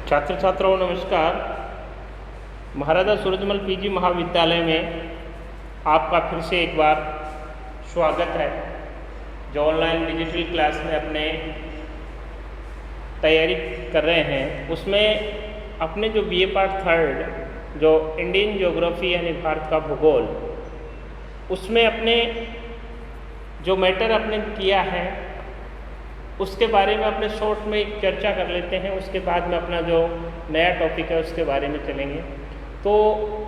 छात्र छात्राओं नमस्कार। महाराजा सूरजमल पीजी महाविद्यालय में आपका फिर से एक बार स्वागत है। जो ऑनलाइन डिजिटल क्लास में अपने तैयारी कर रहे हैं उसमें अपने जो बीए पार्ट थर्ड जो इंडियन ज्योग्राफी यानी भारत का भूगोल, उसमें अपने जो मैटर अपने किया है उसके बारे में अपने शॉर्ट में एक चर्चा कर लेते हैं। उसके बाद में अपना जो नया टॉपिक है उसके बारे में चलेंगे। तो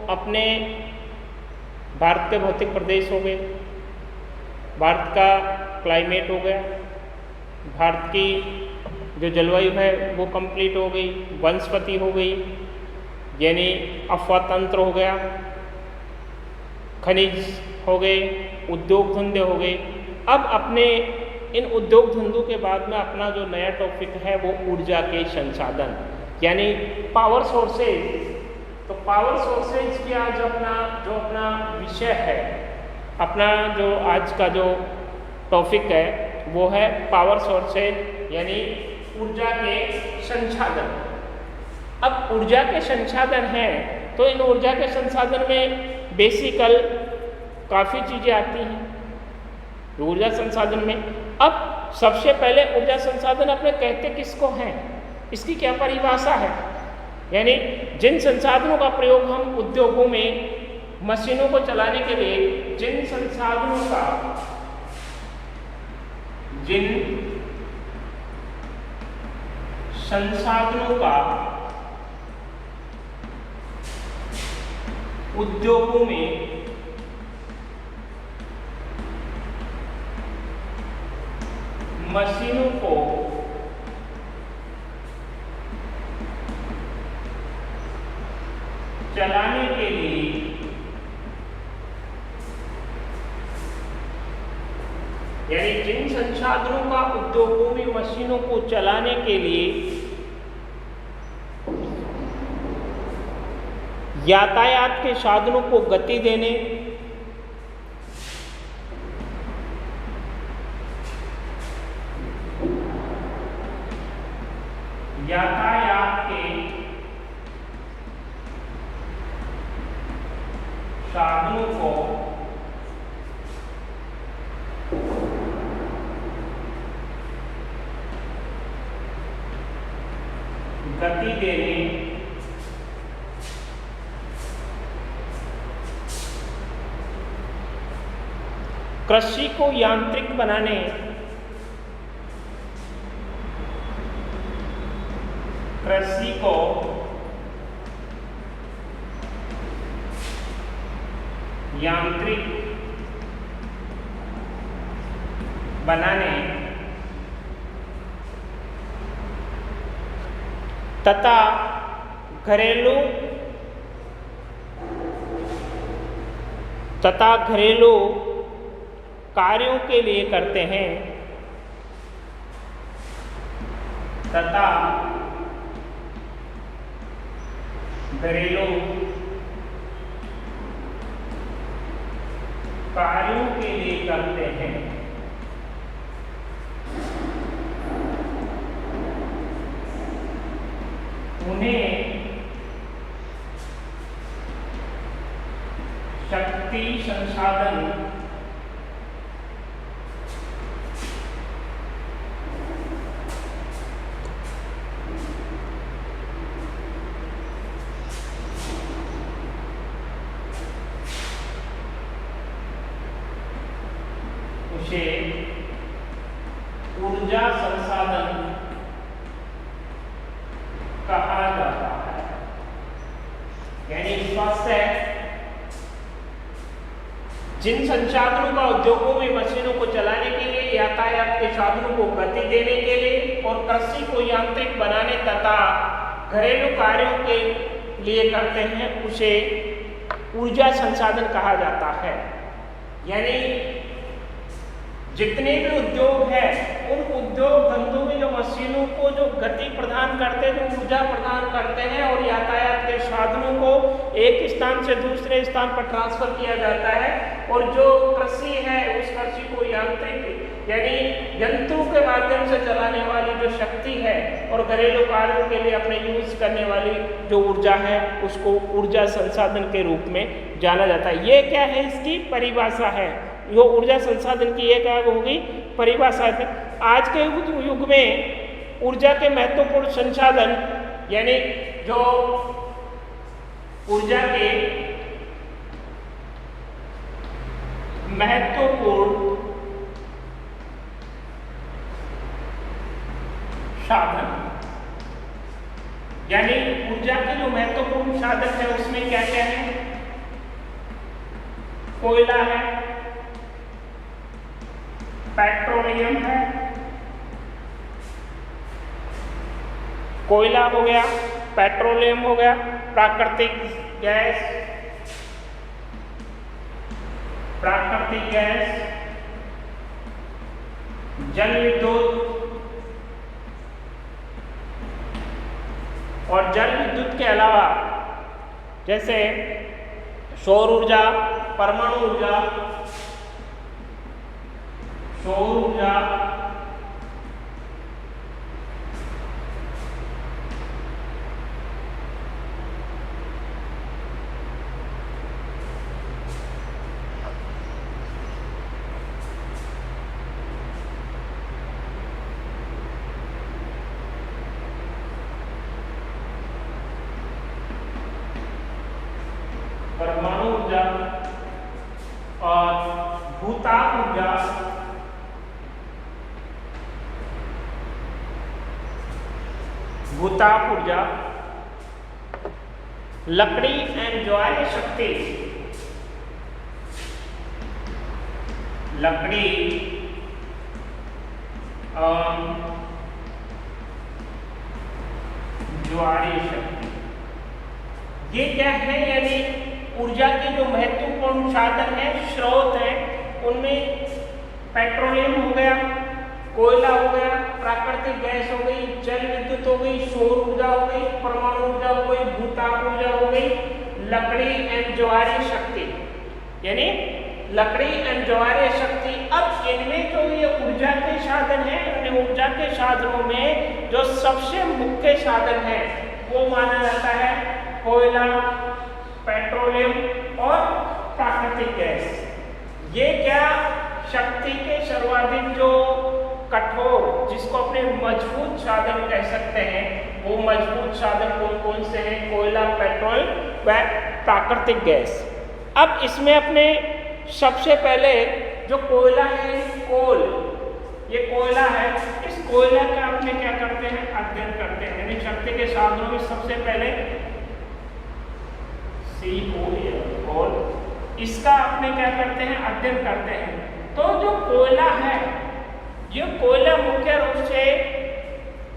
अपने भारत के भौतिक प्रदेश हो गए, भारत का क्लाइमेट हो गया, भारत की जो जलवायु है वो कंप्लीट हो गई, वनस्पति हो गई यानी अफवाह तंत्र हो गया, खनिज हो गए, उद्योग धंधे हो गए। अब अपने इन उद्योग धंधों के बाद में अपना जो नया टॉपिक है वो ऊर्जा के संसाधन यानी पावर सोर्सेज। तो पावर सोर्सेज की आज अपना विषय है, अपना जो आज का जो टॉपिक है वो है पावर सोर्सेज यानी ऊर्जा के संसाधन। अब ऊर्जा के संसाधन हैं तो इन ऊर्जा के संसाधन में बेसिकल काफ़ी चीज़ें आती हैं ऊर्जा संसाधन में। अब सबसे पहले ऊर्जा संसाधन अपने कहते किसको हैं, इसकी क्या परिभाषा है, यानी जिन संसाधनों का प्रयोग हम उद्योगों में मशीनों को चलाने के लिए जिन संसाधनों का उद्योगों में मशीनों को चलाने के लिए यानी जिन संसाधनों का उद्योगों में मशीनों को चलाने के लिए यातायात के साधनों को गति देने, यातायात के साधनों को गति देने, कृषि को यांत्रिक बनाने, कृषि को यांत्रिक बनाने तथा घरेलू कार्यों के लिए करते हैं तथा घरेलू कार्यों के लिए करते हैं। उन्हें शक्ति संसाधन उसे ऊर्जा संसाधन कहा जाता है। यानी स्पष्ट है, जिन संसाधनों का उद्योगों में मशीनों को चलाने के लिए, यातायात के साधनों को गति देने के लिए और कृषि को यांत्रिक बनाने तथा घरेलू कार्यों के लिए करते हैं, उसे ऊर्जा संसाधन कहा जाता है। यानी जितने भी उद्योग हैं उन उद्योग धंधों में जो मशीनों को जो गति प्रदान करते हैं, जो ऊर्जा प्रदान करते हैं और यातायात के साधनों को एक स्थान से दूसरे स्थान पर ट्रांसफर किया जाता है, और जो कृषि है उस कृषि को यांत्रिक यानी यंत्रों के माध्यम से चलाने वाली जो शक्ति है और घरेलू कार्यों के लिए अपने यूज करने वाली जो ऊर्जा है उसको ऊर्जा संसाधन के रूप में जाना जाता है। ये क्या है, इसकी परिभाषा है। जो ऊर्जा संसाधन की एक आग होगी परिभाषा है। आज के युग में ऊर्जा के महत्वपूर्ण संसाधन यानी जो ऊर्जा के महत्वपूर्ण साधन यानी ऊर्जा के जो महत्वपूर्ण साधन है उसमें क्या क्या है, कोयला है, पेट्रोलियम है, कोयला हो गया, पेट्रोलियम हो गया, प्राकृतिक गैस, जल विद्युत और जल विद्युत के अलावा जैसे सौर ऊर्जा, परमाणु ऊर्जा, परमाणु ऊर्जा और भूताप ऊर्जा, लकड़ी एंड ज्वारीय शक्ति, लकड़ी और ज्वारीय शक्ति, ये क्या है, यानी ऊर्जा के जो महत्वपूर्ण साधन है, स्रोत है, उनमें पेट्रोलियम हो गया, कोयला हो गया, प्राकृतिक गैस हो गई, जल विद्युत हो गई, सौर ऊर्जा हो गई, परमाणु ऊर्जा हो गई, भूताप ऊर्जा हो गई, लकड़ी एंड ज्वारीय शक्ति, यानी लकड़ी एंड ज्वारीय शक्ति। अब इनमें जो ये ऊर्जा के साधन है, इन ऊर्जा के साधनों में जो सबसे मुख्य साधन है वो माना जाता है कोयला, पेट्रोलियम और प्राकृतिक गैस। ये क्या शक्ति के सर्वाधिक जो कठोर, जिसको अपने मजबूत साधन कह सकते हैं, वो मजबूत साधन कौन कौन से हैं, कोयला, पेट्रोल व प्राकृतिक गैस। अब इसमें अपने सबसे पहले जो कोयला है, कोल, ये कोयला है, इस कोयला का अपने क्या करते हैं, अध्ययन करते हैं। यानी शक्ति के साधनों में सबसे पहले कोल, इसका अपने क्या करते हैं, अध्ययन करते हैं। तो जो कोयला है, ये कोयला मुख्य रूप से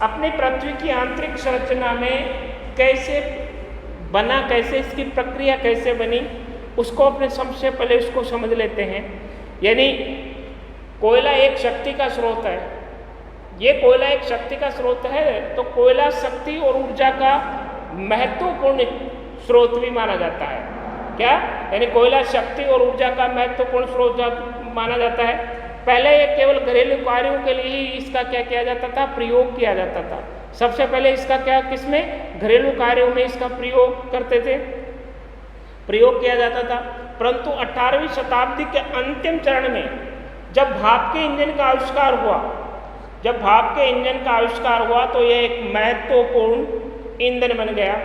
अपनी पृथ्वी की आंतरिक संरचना में कैसे बना, कैसे इसकी प्रक्रिया कैसे बनी, उसको अपने सबसे पहले उसको समझ लेते हैं। यानी कोयला एक शक्ति का स्रोत है, ये कोयला एक शक्ति का स्रोत है, तो कोयला शक्ति और ऊर्जा का महत्वपूर्ण स्रोत भी माना जाता है। क्या, यानी कोयला शक्ति और ऊर्जा का महत्वपूर्ण स्रोत माना जाता है। पहले ये केवल घरेलू कार्यों के लिए ही इसका क्या किया जाता था, प्रयोग किया जाता था। सबसे पहले इसका क्या, किसमें, घरेलू कार्यों में इसका प्रयोग करते थे, प्रयोग किया जाता था। परंतु 18वीं शताब्दी के अंतिम चरण में जब भाप के इंजन का आविष्कार हुआ, तो यह एक महत्वपूर्ण ईंधन बन गया।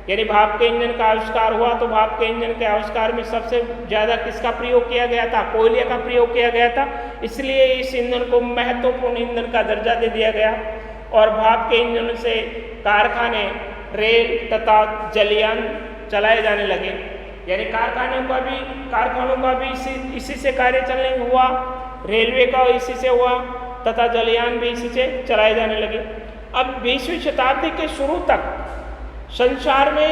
यानी भाप के इंजन का आविष्कार हुआ तो भाप के इंजन के आविष्कार में सबसे ज़्यादा किसका प्रयोग किया गया था, कोयले का प्रयोग किया गया था। इसलिए इस ईंधन को महत्वपूर्ण ईंधन का दर्जा दे दिया गया और भाप के इंजन से कारखाने, रेल तथा जलयान चलाए जाने लगे। यानी कारखानों का भी इसी से कार्य चलने हुआ, रेलवे का इसी से हुआ तथा जलयान भी इसी से चलाए जाने लगे। अब 20वीं शताब्दी के शुरू तक संसार में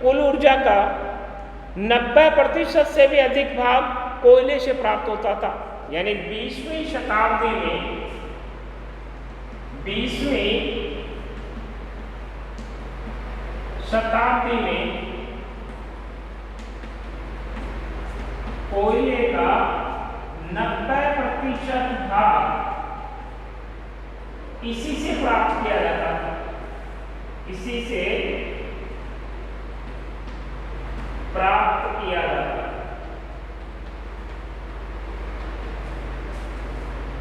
कुल ऊर्जा का 90% से भी अधिक भाग कोयले से प्राप्त होता था। यानी 20वीं शताब्दी में कोयले का 90% 20% भाग इसी से प्राप्त किया जाता है, इसी से प्राप्त किया जाता है,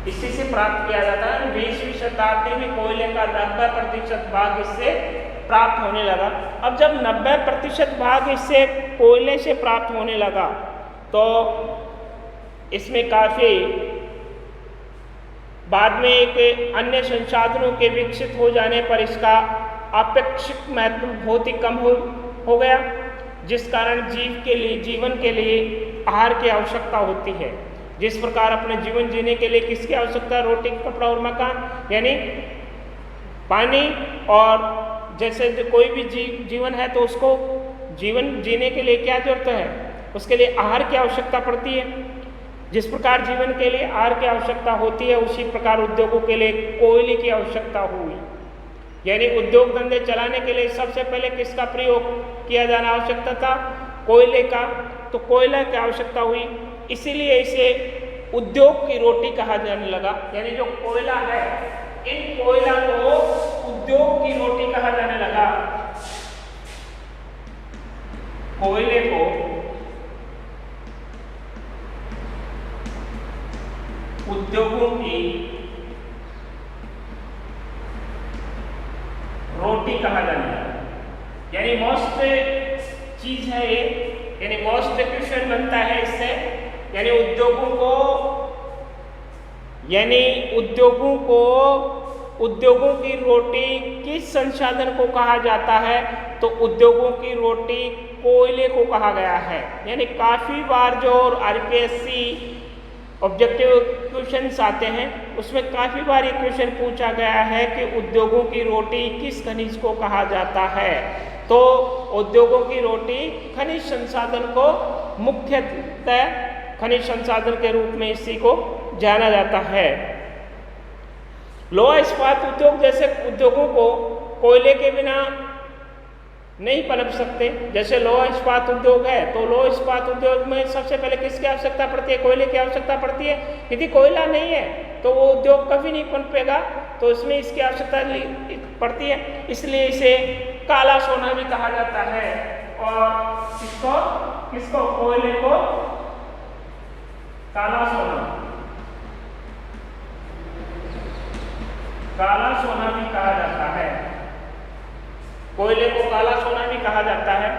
इसी से प्राप्त किया जाता है। 20वीं शताब्दी में कोयले का 90% भाग इससे प्राप्त होने लगा। अब जब 90% भाग इससे कोयले से प्राप्त होने लगा तो इसमें काफ़ी बाद में एक अन्य संसाधनों के विकसित हो जाने पर इसका अपेक्षित महत्व बहुत ही कम हो गया, जिस कारण जीवन के लिए आहार की आवश्यकता होती है। जिस प्रकार अपने जीवन जीने के लिए किसकी आवश्यकता है? रोटी, कपड़ा और मकान, यानी पानी। और जैसे कोई भी जीवन है तो उसको जीवन जीने के लिए क्या जरूरत है? उसके लिए आहार की आवश्यकता पड़ती है। जिस प्रकार जीवन के लिए आहार की आवश्यकता होती है, उसी प्रकार उद्योगों के लिए कोयले की आवश्यकता हुई। यानी उद्योग धंधे चलाने के लिए सबसे पहले किसका प्रयोग किया जाना आवश्यकता था? कोयले का। तो कोयला की आवश्यकता हुई, इसीलिए इसे उद्योग की रोटी कहा जाने लगा। यानी जो कोयला है, इन कोयला को उद्योग की रोटी कहा जाने लगा। कोयले को उद्योगों की रोटी कहा जाने लगा। यानी मोस्ट चीज है ये, यानी मोस्ट क्वेश्चन बनता है इससे। यानी उद्योगों की रोटी किस संसाधन को कहा जाता है? तो उद्योगों की रोटी कोयले को कहा गया है। यानी काफ़ी बार जो आरपीएससी ऑब्जेक्टिव क्वेश्चंस आते हैं उसमें काफ़ी बार ये क्वेश्चन पूछा गया है कि उद्योगों की रोटी किस खनिज को कहा जाता है? तो उद्योगों की रोटी खनिज संसाधन को मुख्यतः खनिज संसाधन के रूप में इसी को जाना जाता है। लोहा इस्पात उद्योग जैसे उद्योगों को कोयले के बिना नहीं पनप सकते। जैसे लोहा इस्पात उद्योग है तो लोहा इस्पात उद्योग में सबसे पहले किसकी आवश्यकता पड़ती है? कोयले की आवश्यकता पड़ती है। यदि कोयला नहीं है तो वो उद्योग कभी नहीं पनपेगा, तो इसमें इसकी आवश्यकता पड़ती है। इसलिए इसे काला सोना भी कहा जाता है। और किसको कोयले को काला सोना भी कहा जाता है। कोयले को काला सोना भी कहा जाता है।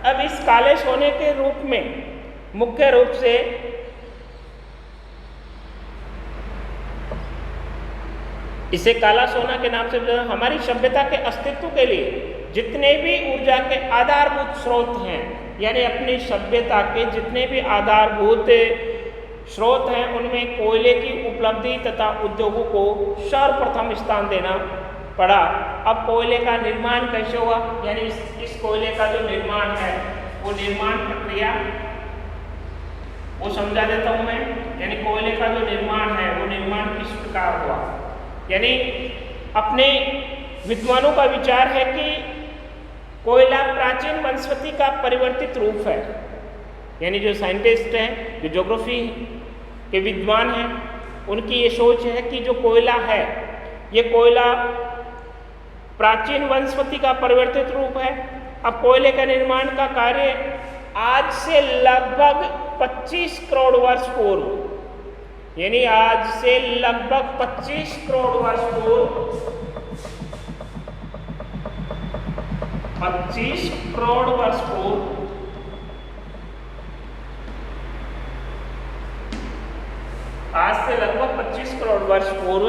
अब इस काले सोने के रूप में मुख्य रूप से इसे काला सोना के नाम से हमारी सभ्यता के अस्तित्व के लिए जितने भी ऊर्जा के आधारभूत स्रोत हैं, यानी अपनी सभ्यता के जितने भी आधारभूत स्रोत हैं उनमें कोयले की उपलब्धि तथा उद्योगों को सर्वप्रथम स्थान देना पड़ा। अब कोयले का निर्माण कैसे हुआ? यानी इस कोयले का जो निर्माण है वो निर्माण प्रक्रिया वो समझा देता हूं मैं। यानी कोयले का जो निर्माण है वो निर्माण किस प्रकार हुआ? यानी अपने विद्वानों का विचार है कि कोयला प्राचीन वनस्पति का परिवर्तित रूप है। यानी जो साइंटिस्ट हैं, जो ज्योग्राफी के विद्वान हैं, उनकी ये सोच है कि जो कोयला है ये कोयला प्राचीन वनस्पति का परिवर्तित रूप है। अब कोयले का निर्माण का कार्य आज से लगभग 25 करोड़ वर्ष पूर्व, यानी आज से लगभग 25 करोड़ वर्ष पूर्व 25 करोड़ वर्ष पूर्व आज से लगभग 25 करोड़ वर्ष पूर्व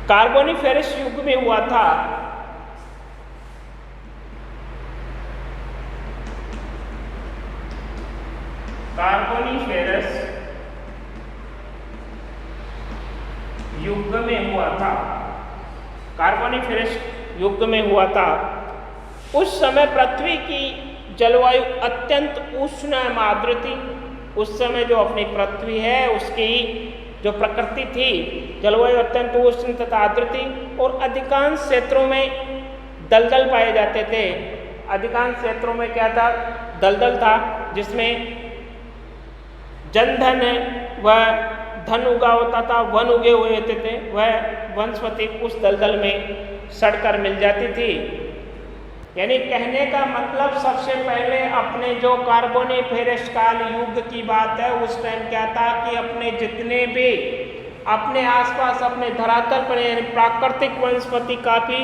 कार्बोनिफेरस युग में हुआ था। कार्बोनिफेरस युग में हुआ था। कार्बोनिफेरस युग में हुआ था। उस समय पृथ्वी की जलवायु अत्यंत उष्ण एवं आर्द्र थी। उस समय जो अपनी पृथ्वी है उसकी जो प्रकृति थी, जलवायु अत्यंत उष्ण तथा आर्द्र थी और अधिकांश क्षेत्रों में दलदल पाए जाते थे। अधिकांश क्षेत्रों में क्या था? दलदल था, जिसमें जनधन है वह धन उगा होता था, वन उगे हुए होते थे, वह वनस्पति उस दलदल में सड़कर मिल जाती थी। यानी कहने का मतलब सबसे पहले अपने जो कार्बोनिफेरस काल युग की बात है, उस टाइम क्या था कि अपने जितने भी अपने आसपास अपने धरातल पर यानी प्राकृतिक वनस्पति काफ़ी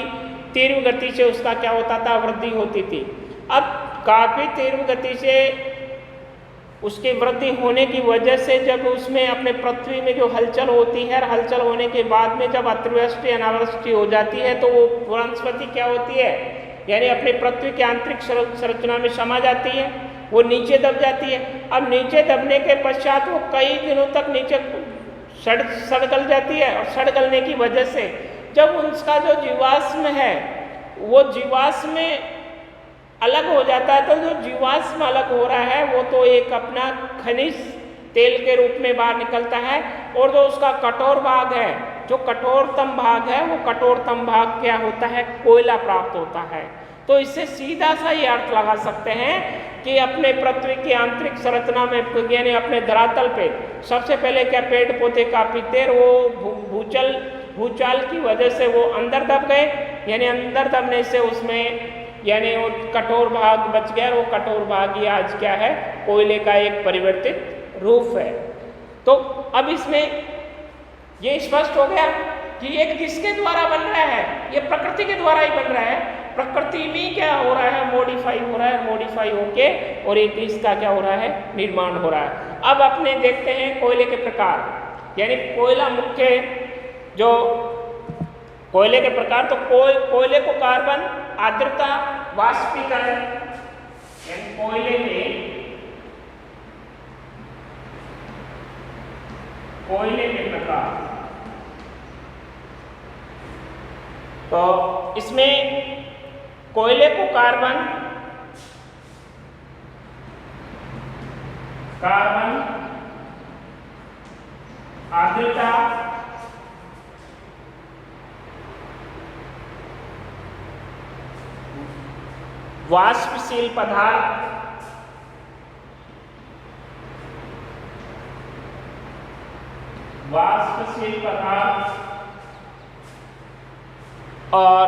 तीव्र गति से उसका क्या होता था, वृद्धि होती थी। अब काफ़ी तीव्र गति से उसकी वृद्धि होने की वजह से जब उसमें अपने पृथ्वी में जो हलचल होती है, हलचल होने के बाद में जब अतिवृष्टि अनावृष्टि हो जाती है तो वो वनस्पति क्या होती है, यानी अपने पृथ्वी के आंतरिक संरचना में समा जाती है, वो नीचे दब जाती है। अब नीचे दबने के पश्चात वो कई दिनों तक नीचे सड़ गल जाती है, और सड़ गलने की वजह से जब उसका जो जीवाश्म है वो जीवाश्म अलग हो जाता है, तो जो जीवाश्म अलग हो रहा है वो तो एक अपना खनिज तेल के रूप में बाहर निकलता है, और जो उसका कठोर भाग है, जो कठोरतम भाग है, वो कठोरतम भाग क्या होता है, कोयला प्राप्त होता है। तो इससे सीधा सा ये अर्थ लगा सकते हैं कि अपने पृथ्वी की आंतरिक संरचना में यानी अपने धरातल पे सबसे पहले क्या पेड़ पौधे काफ़ी देर वो भूचाल की वजह से वो अंदर दब गए, यानी अंदर दबने से उसमें यानी वो कठोर भाग बच गया, वो कठोर भाग ही आज क्या है, कोयले का एक परिवर्तित रूप है। तो अब इसमें ये स्पष्ट हो गया कि ये किसके द्वारा बन रहा है, ये प्रकृति के द्वारा ही बन रहा है। प्रकृति में क्या हो रहा है, मॉडिफाई हो रहा है, मॉडिफाई होके और एक इसका क्या हो रहा है, निर्माण हो रहा है। अब अपने देखते हैं कोयले के प्रकार, यानी कोयला मुख्य जो कोयले के प्रकार, तो कोयले को कार्बन, आर्द्रता, वाष्पीकरण, यानी कोयले के प्रकार। तो इसमें कोयले को कार्बन, आर्द्रता, वाष्पशील पदार्थ, और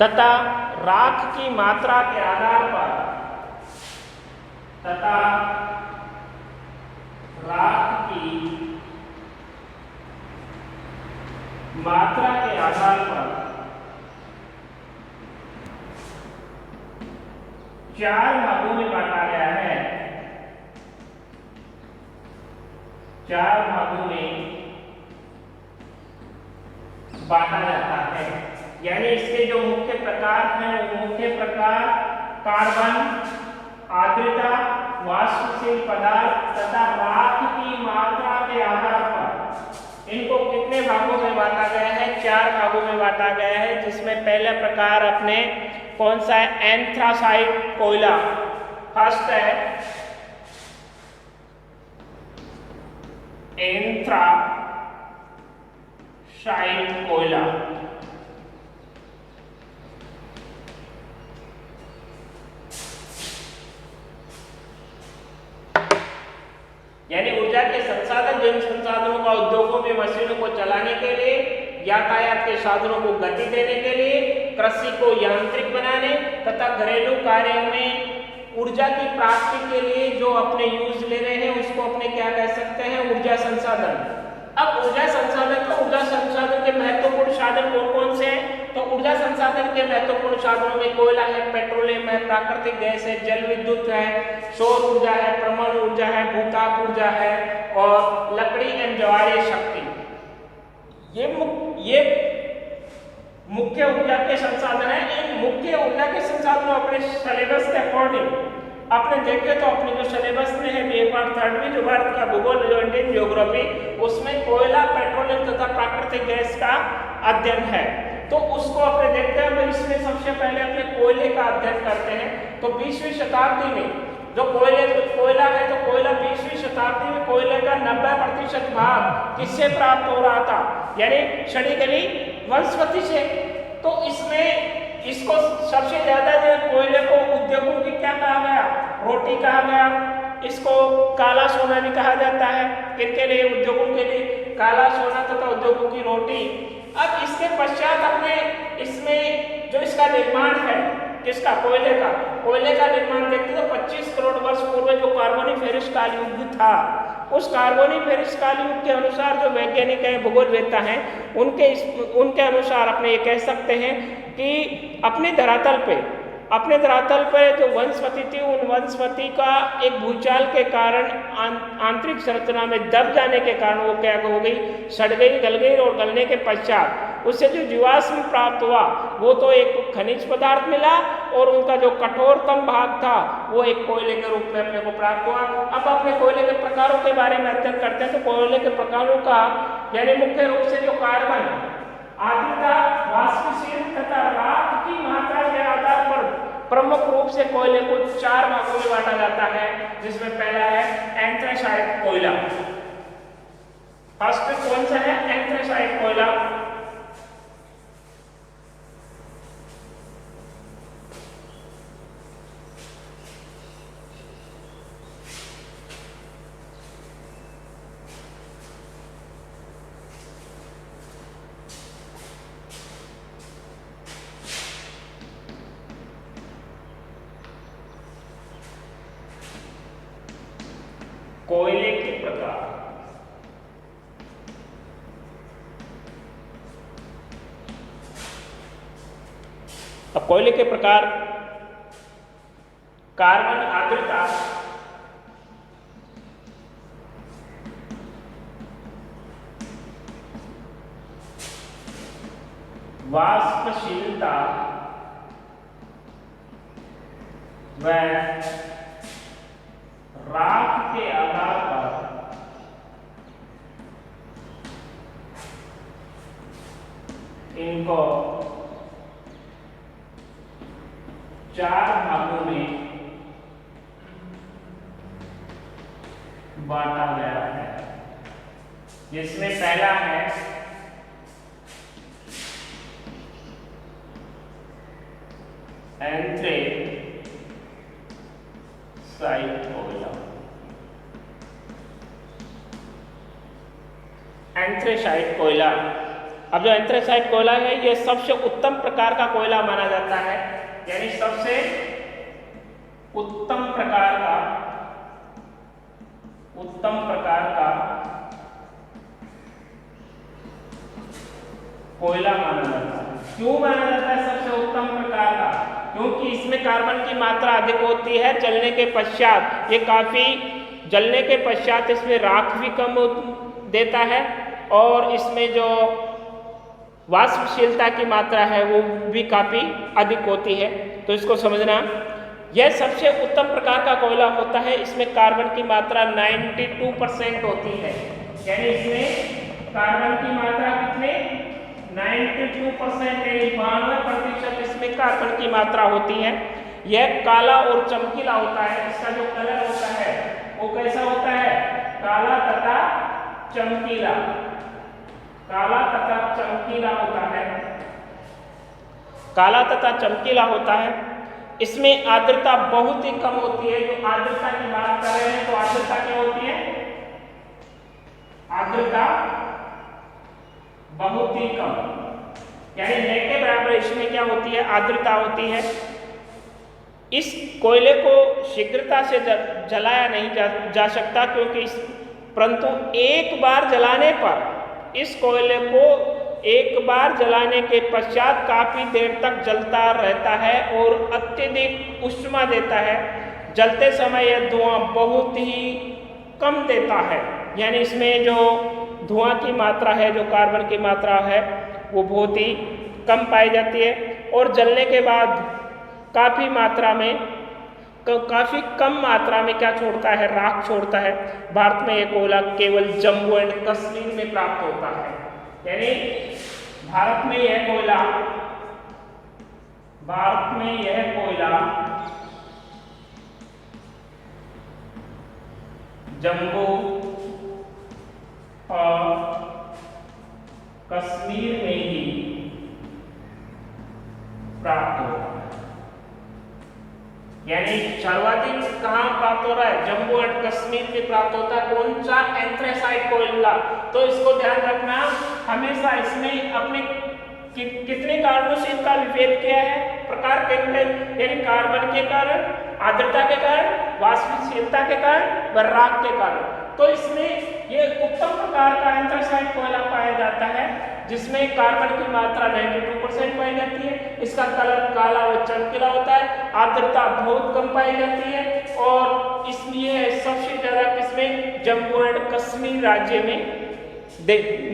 तथा राख की मात्रा के आधार पर चार भागों में बांटा गया है, चार भागों में बांटा जाता है। यानी इसके जो मुख्य प्रकार हैं वो मुख्य प्रकार कार्बन, आर्द्रता, वाष्पशील पदार्थ तथा राख की मात्रा के आधार पर इनको कितने भागों में बांटा गया है, चार भागों में बांटा गया है। जिसमें पहला प्रकार अपने कौन सा है, एंथ्रासाइट कोयला फर्स्ट है, एंथ्रासाइट कोयला। यानी ऊर्जा के संसाधन, जिन संसाधनों का उद्योगों में मशीनों को चलाने के लिए, यातायात के साधनों को गति देने के लिए, कृषि को यांत्रिक बनाने तथा घरेलू कार्यों में ऊर्जा की प्राप्ति के लिए जो अपने यूज ले रहे हैं उसको अपने क्या कह सकते हैं, ऊर्जा संसाधन। अब ऊर्जा संसाधन के महत्वपूर्ण साधन कौन कौन से हैं, तो ऊर्जा संसाधन के महत्वपूर्ण साधनों में कोयला है, पेट्रोलियम है, प्राकृतिक गैस है, जल विद्युत है, सौर ऊर्जा है, परमाणु ऊर्जा है, भूताप ऊर्जा है और लकड़ी एवं ज्वारीय शक्ति। ये मुख्य ऊर्जा के संसाधन है। इन मुख्य ऊर्जा के संसाधनों अपने सिलेबस के अकॉर्डिंग आपने देखे तो अपने जो सिलेबस में है BA पार्ट 3 में जो भारत का भूगोल, जो इंडियन ज्योग्राफी, उसमें कोयला, पेट्रोलियम तथा प्राकृतिक गैस का अध्ययन है। तो उसको अपने देखते हैं। इसमें सबसे पहले अपने कोयले का अध्ययन करते हैं। तो 20वीं शताब्दी में जो कोयला है, तो कोयला 20वीं शताब्दी में कोयले का 90% भाग किससे प्राप्त हो रहा था, यानी सड़ी गली वनस्पति से। तो इसमें इसको सबसे ज्यादा जो कोयले को उद्योगों की क्या कहा गया, रोटी कहा गया। इसको काला सोना भी कहा जाता है, किनके लिए, उद्योगों के लिए, काला सोना तथा उद्योगों की रोटी। अब इसके पश्चात अपने इसमें जो इसका निर्माण है, किसका, कोयले का निर्माण देखते तो 25 करोड़ वर्ष पूर्व जो कार्बोनिफेरस काल युग था, उस कार्बोनिफेरस काल युग के अनुसार जो वैज्ञानिक हैं, भूगोलवेत्ता हैं, उनके अनुसार अपने ये कह सकते हैं कि अपने धरातल पे जो वनस्पति थी, उन वनस्पति का एक भूचाल के कारण आंतरिक संरचना में दब जाने के कारण वो क्या हो गई, सड़ गई, गल गई, और गलने के पश्चात उससे जो जीवाश्म प्राप्त हुआ वो तो एक खनिज पदार्थ मिला, और उनका जो कठोरतम भाग था वो एक कोयले के रूप में अपने को प्राप्त हुआ। अब अपने कोयले के प्रकारों के बारे में अध्ययन करते हैं। तो कोयले के प्रकारों का यानी मुख्य रूप से जो कार्बन, आर्द्रता, वाष्पशील तथा राख की मात्रा के आधार पर प्रमुख रूप से कोयले को 4 भागों में बांटा जाता है, जिसमें पहला है एंथ्रेसाइट कोयला। फर्स्ट कौन सा है, एंथ्रेसाइट कोयला। कोयले के प्रकार, अब कोयले के प्रकार, कार्बन आर्द्रता, वाष्पशीलता व राख के आधार पर इनको 4 भागों में बांटा गया है, जिसमें पहला है एंथ्रेसाइट कोयला। एंथ्रेसाइट कोयला, अब जो एंथ्रेसाइट कोयला है ये सबसे उत्तम प्रकार का कोयला माना जाता है, यानी सबसे उत्तम प्रकार का कोयला माना जाता है। क्यों माना जाता है सबसे उत्तम प्रकार का? क्योंकि इसमें कार्बन की मात्रा अधिक होती है। जलने के पश्चात ये काफी, जलने के पश्चात इसमें राख भी कम देता है, और इसमें जो वाष्पशीलता की मात्रा है वो भी काफी अधिक होती है। तो इसको समझना, यह सबसे उत्तम प्रकार का कोयला होता है। इसमें कार्बन की मात्रा 92% होती है, यानी इसमें कार्बन की मात्रा कितने, 92%, 92% इसमें कार्बन की मात्रा होती है। यह काला और चमकीला होता है। इसका जो कलर होता है वो कैसा होता है, काला तथा चमकीला, काला तथा चमकीला होता है, काला तथा चमकीला होता है। इसमें आर्द्रता बहुत ही कम होती है। जो आर्द्रता की बात कर रहे हैं तो आर्द्रता क्या होती है, आर्द्रता बहुत ही कम, यानी न के बराबर इसमें क्या होती है, आर्द्रता होती है। इस कोयले को शीघ्रता से जलाया नहीं जा सकता, क्योंकि परंतु एक बार जलाने पर, इस कोयले को एक बार जलाने के पश्चात काफी देर तक जलता रहता है और अत्यधिक ऊष्मा देता है। जलते समय यह धुआं बहुत ही कम देता है, यानी इसमें जो धुआं की मात्रा है, जो कार्बन की मात्रा है, वो बहुत ही कम पाई जाती है। और जलने के बाद काफ़ी मात्रा में, काफ़ी कम मात्रा में क्या छोड़ता है, राख छोड़ता है। भारत में यह कोयला केवल जम्मू एंड कश्मीर में प्राप्त होता है, यानी भारत में यह कोयला जम्मू और कश्मीर में ही प्राप्त कहाँ प्राप्त हो रहा है? जम्मू एंड कश्मीर में प्राप्त होता है। कौन सा? एंथ्रेसाइट कोयला। तो इसको ध्यान रखना, हमेशा इसमें अपने कितने कारणों से इनका विभेद किया है? प्रकार के, यानी कार्बन के कारण, आर्द्रता के कारण, वाष्पशीलता के कारण, व राख के कारण। तो इसमें ये उत्तम प्रकार का एंथ्रेसाइट कोयला पाया जाता है, जिसमें कार्बन की मात्रा 92% पाई जाती है। इसका कलर काला व चमकीला होता है, आर्द्रता बहुत कम पाई जाती है, और इसलिए सबसे ज्यादा किसमें? जम्मू एंड कश्मीर राज्य में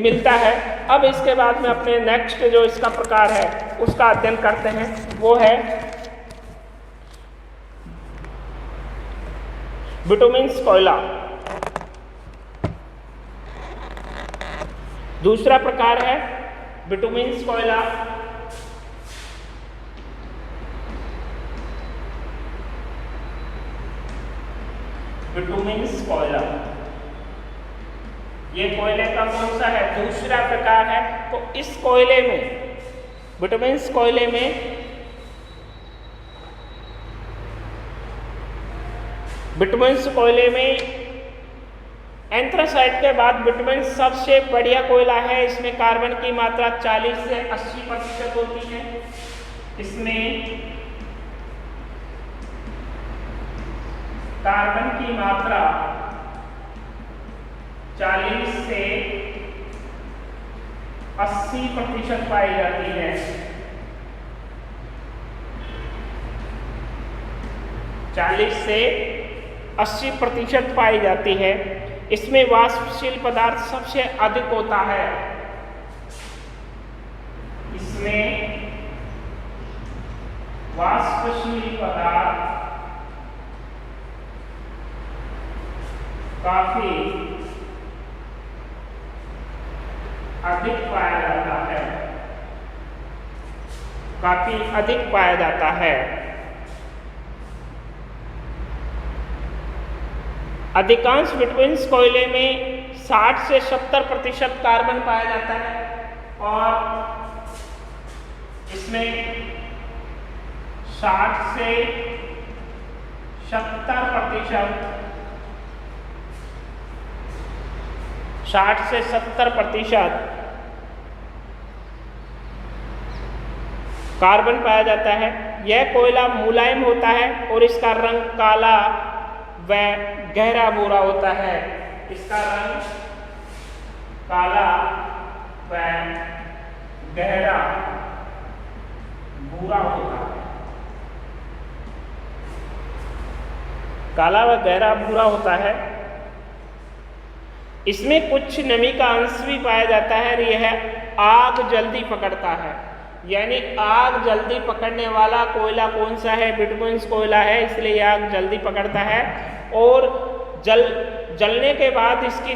मिलता है। अब इसके बाद में अपने नेक्स्ट जो इसका प्रकार है उसका अध्ययन करते हैं, वो है बिटुमेनस कोयला। दूसरा प्रकार है बिटुमेनस कोयला। बिटुमेनस कोयला ये कोयले का कौन सा है? दूसरा प्रकार है। तो इस कोयले में, बिटुमेनस कोयले में, बिटुमेनस कोयले में एंथ्रासाइट के बाद बिटुमेनस सबसे बढ़िया कोयला है। इसमें कार्बन की मात्रा 40 से 80% होती है। इसमें कार्बन की मात्रा 40 से 80% पाई जाती है। 40 से 80% पाई जाती है। इसमें वाष्पशील पदार्थ सबसे अधिक होता है। इसमें वाष्पशील पदार्थ काफी अधिक पाया जाता है, काफी अधिक पाया जाता है। अधिकांश बिटुमेनस कोयले में 60 से 70% कार्बन पाया जाता है, और इसमें 60 से 70% 60 से 70% कार्बन पाया जाता है। यह कोयला मुलायम होता है और इसका रंग काला व गहरा भूरा होता है। इसका रंग काला व गहरा भूरा होता है। काला व गहरा भूरा होता है। इसमें कुछ नमी का अंश भी पाया जाता है। यह आग जल्दी पकड़ता है, यानी आग जल्दी पकड़ने वाला कोयला कौन सा है? बिटुमेनस कोयला है, इसलिए यह आग जल्दी पकड़ता है। और जलने के बाद इसकी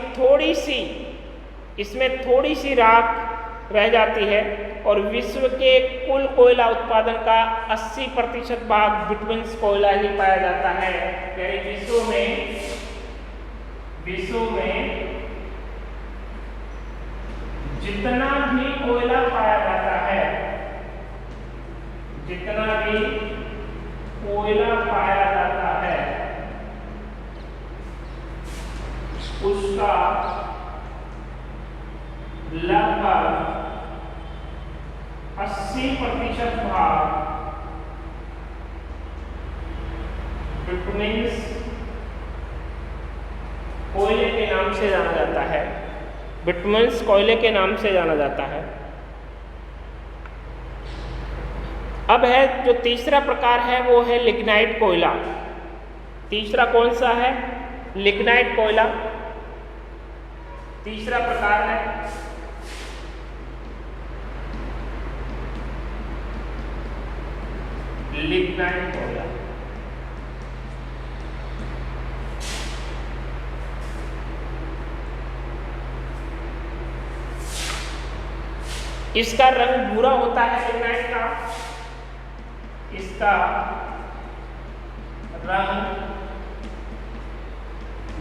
इसमें थोड़ी सी राख रह जाती है, और विश्व के कुल कोयला उत्पादन का 80% भाग बिटुमेनस कोयला ही पाया जाता है। यानी विश्व में जितना भी कोयला पाया जाता है, जितना भी कोयला पाया जाता है, उसका लगभग 80% भाग बिटुमेनस कोयले के नाम से जाना जाता है। बिटुमेनस कोयले के नाम से जाना जाता है। अब है जो तीसरा प्रकार है, वो है लिग्नाइट कोयला। तीसरा कौन सा है? लिग्नाइट कोयला तीसरा प्रकार है। लिग्नाइट कोयला इसका रंग भूरा होता है। लिग्नाइट का इसका रंग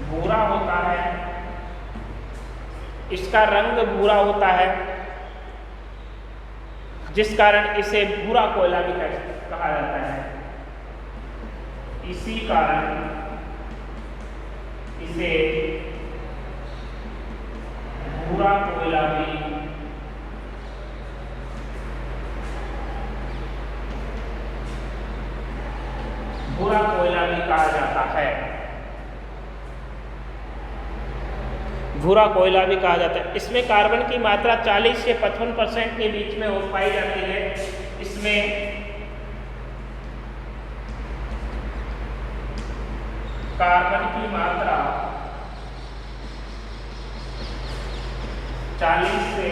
भूरा होता है। इसका रंग भूरा होता है, जिस कारण इसे भूरा कोयला भी कहा जाता है। इसी कारण इसे भूरा कोयला भी कहा जाता है। भूरा कोयला भी कहा जाता है। इसमें कार्बन की मात्रा 40 से 55% के बीच में हो पाई जाती है। इसमें कार्बन की मात्रा 40 से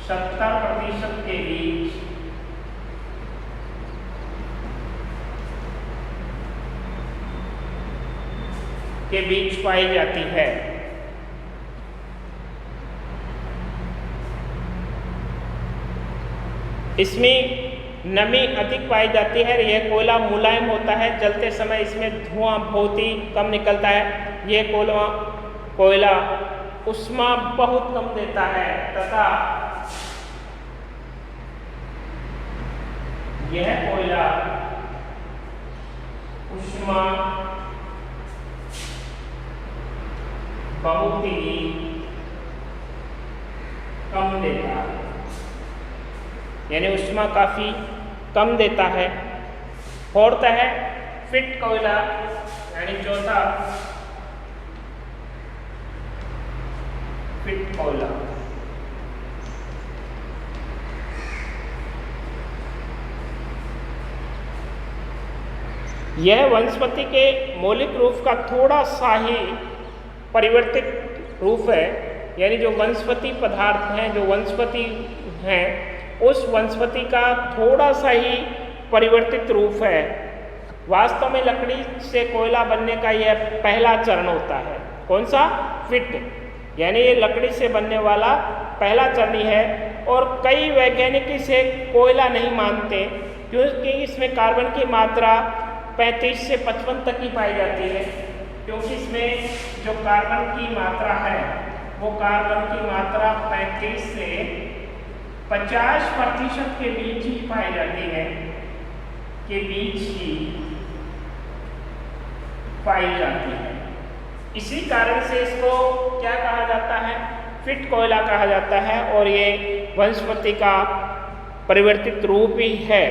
70% के बीच पाई जाती है। इसमें नमी अधिक पाई जाती है। यह कोयला मुलायम होता है, जलते समय इसमें धुआं बहुत ही कम निकलता है। यह कोयला ऊष्मा बहुत कम देता है तथा यह कोयला ऊष्मा बहुत ही कम देता है, यानी ऊष्मा काफी कम देता है। फोर्थ है फिट कोयला, यानी चौथा फिट कोयला। यह वनस्पति के मौलिक रूप का थोड़ा सा ही परिवर्तित रूप है, यानी जो वनस्पति पदार्थ हैं, जो वनस्पति हैं, उस वनस्पति का थोड़ा सा ही परिवर्तित रूप है। वास्तव में लकड़ी से कोयला बनने का यह पहला चरण होता है। कौन सा? फिट, यानी ये लकड़ी से बनने वाला पहला चरण ही है। और कई वैज्ञानिक इसे कोयला नहीं मानते, क्योंकि इसमें कार्बन की मात्रा 35 से 55 तक ही पाई जाती है। क्योंकि इसमें जो कार्बन की मात्रा है वो कार्बन की मात्रा 35 से 50% के बीच ही पाई जाती है, के बीच ही पाई जाती है। इसी कारण से इसको क्या कहा जाता है? फिट कोयला कहा जाता है। और ये वनस्पति का परिवर्तित रूप ही है।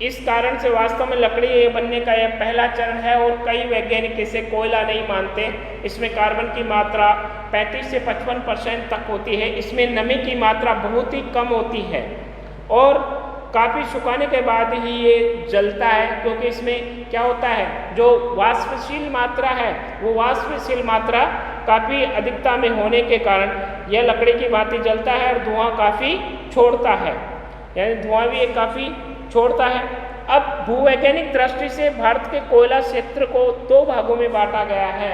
इस कारण से वास्तव में लकड़ी बनने का यह पहला चरण है और कई वैज्ञानिक इसे कोयला नहीं मानते। इसमें कार्बन की मात्रा 35 से 55% तक होती है। इसमें नमी की मात्रा बहुत ही कम होती है और काफ़ी सुखाने के बाद ही ये जलता है, क्योंकि इसमें क्या होता है, जो वाष्पशील मात्रा है वो वाष्पशील मात्रा काफ़ी अधिकता में होने के कारण यह लकड़ी की भांति जलता है और धुआं काफ़ी छोड़ता है, यानी धुआं भी ये काफ़ी छोड़ता है। अब भूवैज्ञानिक दृष्टि से भारत के कोयला क्षेत्र को 2 भागों में बांटा गया है।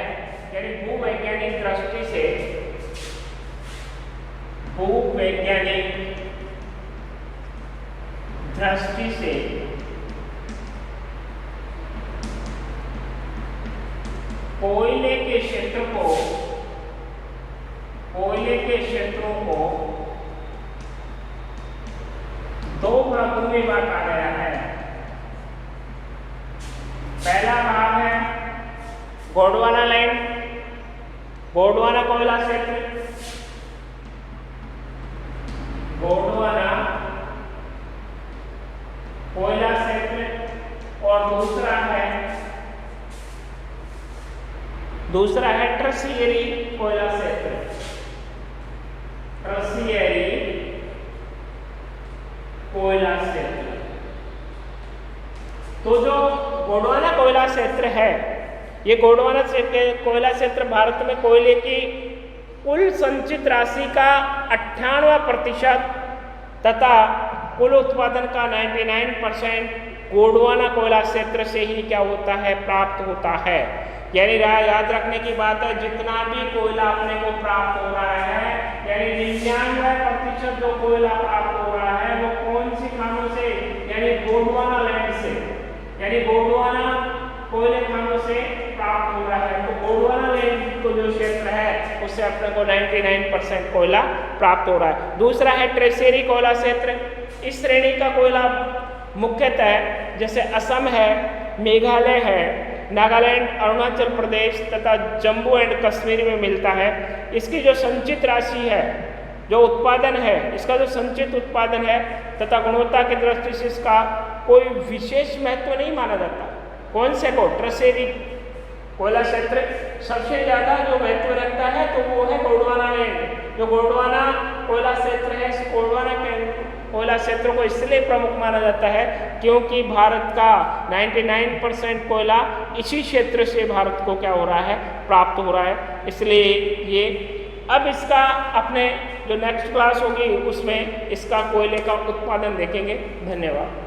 यानी भूवैज्ञानिक दृष्टि से कोयले के क्षेत्रों को 2 भागों में बांटा गया है। पहला भाग है गोंडवाना लैंड, गोंडवाना कोयला क्षेत्र, गोंडवाना कोयला क्षेत्र। और दूसरा है टर्शियरी कोयला क्षेत्र, टर्शियरी कोयला क्षेत्र। तो जो गोंडवाना कोयला क्षेत्र है, ये गोंडवाना कोयला क्षेत्र भारत में कोयले की कुल संचित राशि का 98% तथा कुल उत्पादन का 99% गोंडवाना कोयला क्षेत्र से ही क्या होता है, प्राप्त होता है। यानी याद रखने की बात है, जितना भी कोयला अपने को प्राप्त हो रहा है, यानी 99% जो कोयला प्राप्त हो रहा है वो कौन सी खानों से, यानी गोंडवाना लैंड से, यानी गोंडवाना कोयले खानों से प्राप्त हो रहा है। तो गोंडवाना लैंड को जो क्षेत्र है उससे अपने को 99% कोयला प्राप्त हो रहा है। दूसरा है टर्शियरी कोयला क्षेत्र। इस श्रेणी का कोयला मुख्यतः जैसे असम है, मेघालय है, नागालैंड, अरुणाचल प्रदेश तथा जम्मू एंड कश्मीर में मिलता है। इसकी जो संचित राशि है, जो उत्पादन है, इसका जो संचित उत्पादन है तथा गुणवत्ता की दृष्टि से इसका कोई विशेष महत्व नहीं माना जाता। कौन से को? टर्शियरी कोयला क्षेत्र सबसे ज़्यादा जो महत्व रखता है तो वो है गोंडवाना लैंड। जो गोंडवाना कोयला क्षेत्र है, इस गोंडवाना के कोयला क्षेत्र को इसलिए प्रमुख माना जाता है क्योंकि भारत का 99% कोयला इसी क्षेत्र से भारत को क्या हो रहा है, प्राप्त हो रहा है। इसलिए ये अब इसका अपने जो नेक्स्ट क्लास होगी उसमें इसका कोयले का उत्पादन देखेंगे। धन्यवाद।